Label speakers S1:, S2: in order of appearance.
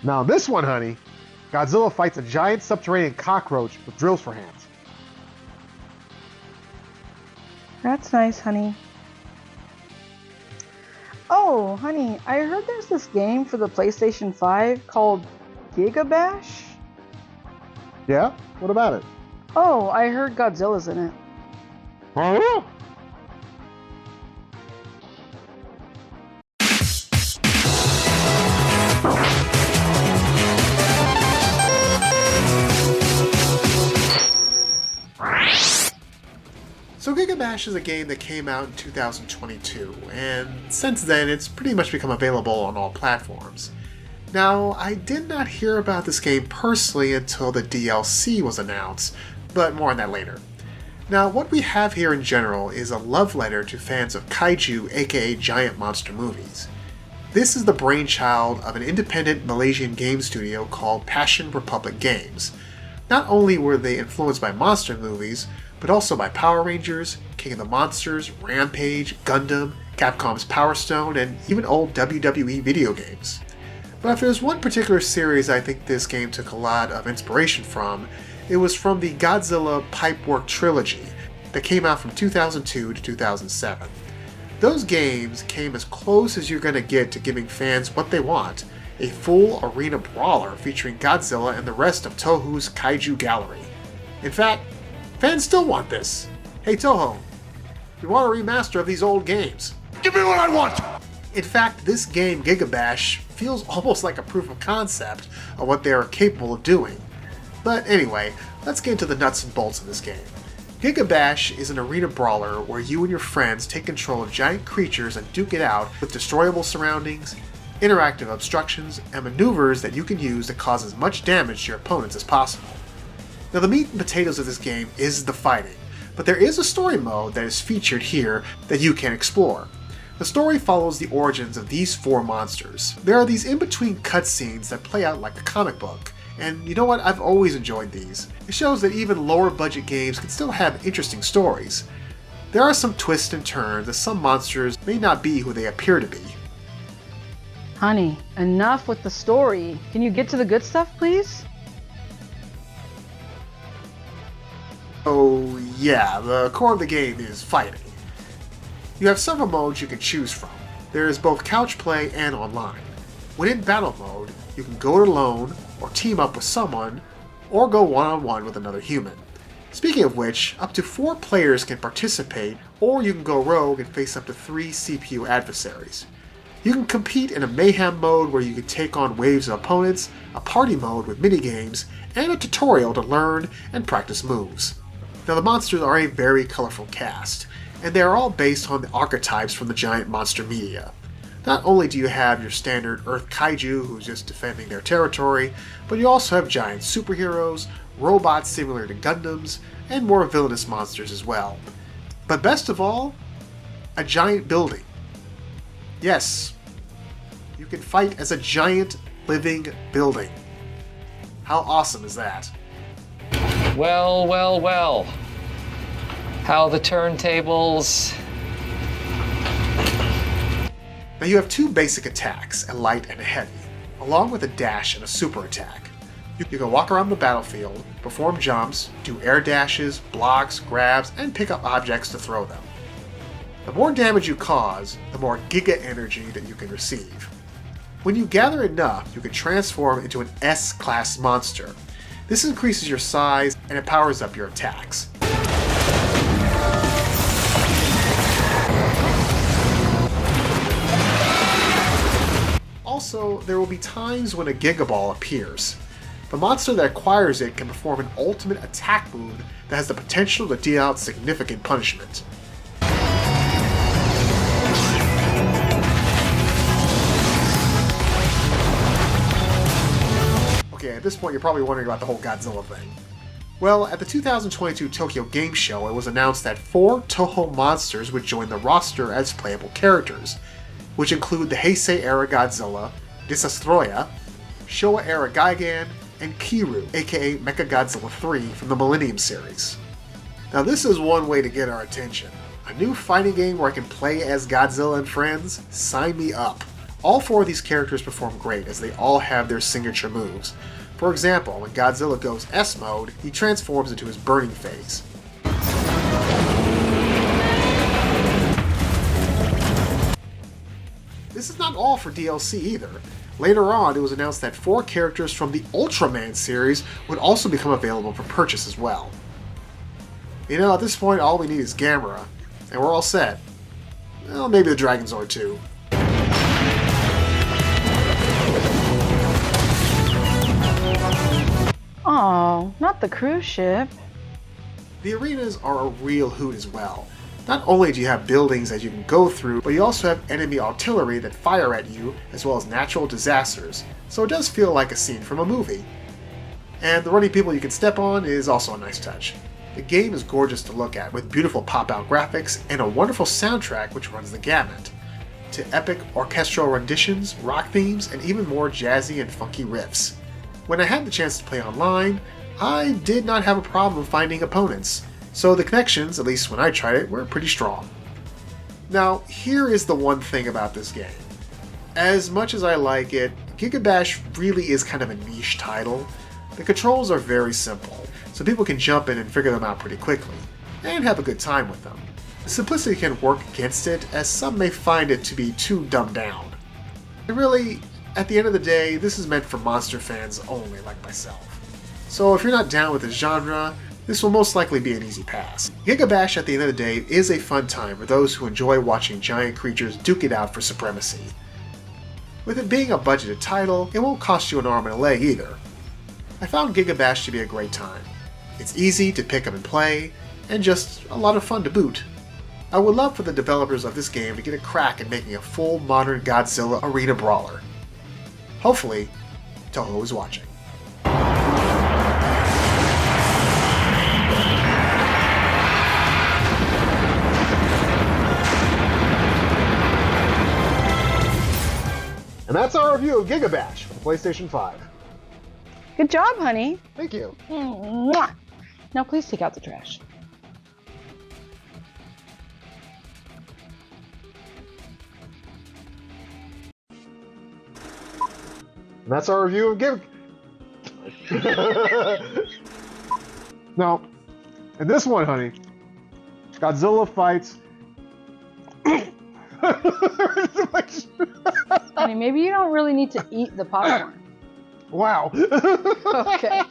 S1: Now this one, honey, Godzilla fights a giant subterranean cockroach with drills for hands.
S2: That's nice, honey. Oh, honey, I heard there's this game for the PlayStation 5 called GigaBash?
S1: Yeah? What about it?
S2: Oh, I heard Godzilla's in it.
S1: Oh,
S3: So GigaBash is a game that came out in 2022, and since then it's pretty much become available on all platforms. Now, I did not hear about this game personally until the DLC was announced, but more on that later. Now, what we have here in general is a love letter to fans of Kaiju, aka giant monster movies. This is the brainchild of an independent Malaysian game studio called Passion Republic Games. Not only were they influenced by monster movies, but also by Power Rangers, King of the Monsters, Rampage, Gundam, Capcom's Power Stone, and even old WWE video games. But if there's one particular series I think this game took a lot of inspiration from, it was from the Godzilla Pipework trilogy that came out from 2002 to 2007. Those games came as close as you're going to get to giving fans what they want, a full arena brawler featuring Godzilla and the rest of Toho's Kaiju gallery. In fact, fans still want this. Hey Toho, we want a remaster of these old games. Give me what I want! In fact, this game, GigaBash, feels almost like a proof of concept of what they are capable of doing. But anyway, let's get into the nuts and bolts of this game. GigaBash is an arena brawler where you and your friends take control of giant creatures and duke it out with destroyable surroundings, interactive obstructions, and maneuvers that you can use to cause as much damage to your opponents as possible. Now the meat and potatoes of this game is the fighting, but there is a story mode that is featured here that you can explore. The story follows the origins of these four monsters. There are these in-between cutscenes that play out like a comic book, and you know what, I've always enjoyed these. It shows that even lower budget games can still have interesting stories. There are some twists and turns as some monsters may not be who they appear to be.
S2: Honey, enough with the story. Can you get to the good stuff, please?
S3: Oh yeah, the core of the game is fighting. You have several modes you can choose from. There is both couch play and online. When in battle mode, you can go it alone, or team up with someone, or go one-on-one with another human. Speaking of which, up to 4 players can participate, or you can go rogue and face up to 3 CPU adversaries. You can compete in a mayhem mode where you can take on waves of opponents, a party mode with minigames, and a tutorial to learn and practice moves. Now the monsters are a very colorful cast, and they are all based on the archetypes from the giant monster media. Not only do you have your standard Earth Kaiju who's just defending their territory, but you also have giant superheroes, robots similar to Gundams, and more villainous monsters as well. But best of all, a giant building. Yes, you can fight as a giant living building. How awesome is that?
S4: Well, well, well. How the turntables.
S3: Now you have 2 basic attacks, a light and a heavy, along with a dash and a super attack. You can walk around the battlefield, perform jumps, do air dashes, blocks, grabs, and pick up objects to throw them. The more damage you cause, the more Giga energy that you can receive. When you gather enough, you can transform into an S-class monster. This increases your size and it powers up your attacks. Also, there will be times when a Gigaball appears. The monster that acquires it can perform an ultimate attack move that has the potential to deal out significant punishment. Okay, at this point you're probably wondering about the whole Godzilla thing. Well, at the 2022 Tokyo Game Show, it was announced that 4 Toho monsters would join the roster as playable characters, which include the Heisei-era Godzilla, Dysastroya, Showa-era Gigan, and Kiru, aka Mechagodzilla 3 from the Millennium series. Now this is one way to get our attention. A new fighting game where I can play as Godzilla and friends? Sign me up. All 4 of these characters perform great as they all have their signature moves. For example, when Godzilla goes S mode, he transforms into his burning phase. This is not all for DLC either. Later on, it was announced that 4 characters from the Ultraman series would also become available for purchase as well. You know, at this point, all we need is Gamera, and we're all set. Well, maybe the Dragon Zord too.
S2: Oh, not the cruise ship.
S3: The arenas are a real hoot as well. Not only do you have buildings that you can go through, but you also have enemy artillery that fire at you, as well as natural disasters, so it does feel like a scene from a movie. And the running people you can step on is also a nice touch. The game is gorgeous to look at, with beautiful pop-out graphics and a wonderful soundtrack which runs the gamut, to epic orchestral renditions, rock themes, and even more jazzy and funky riffs. When I had the chance to play online, I did not have a problem finding opponents, so the connections, at least when I tried it, were pretty strong. Now, here is the one thing about this game. As much as I like it, GigaBash really is kind of a niche title. The controls are very simple, so people can jump in and figure them out pretty quickly, and have a good time with them. The simplicity can work against it, as some may find it to be too dumbed down. And really, at the end of the day, this is meant for monster fans only, like myself. So if you're not down with this genre, this will most likely be an easy pass. GigaBash at the end of the day is a fun time for those who enjoy watching giant creatures duke it out for supremacy. With it being a budgeted title, it won't cost you an arm and a leg either. I found GigaBash to be a great time. It's easy to pick up and play, and just a lot of fun to boot. I would love for the developers of this game to get a crack at making a full modern Godzilla arena brawler. Hopefully, Toho is watching.
S1: And that's our review of GigaBash for the PlayStation 5.
S2: Good job, honey.
S1: Thank you.
S2: Mwah. Now please take out the trash.
S1: And that's our review of Gig. Now, in this one, honey, Godzilla fights.
S2: Honey, maybe you don't really need to eat the popcorn.
S1: Wow.
S2: Okay.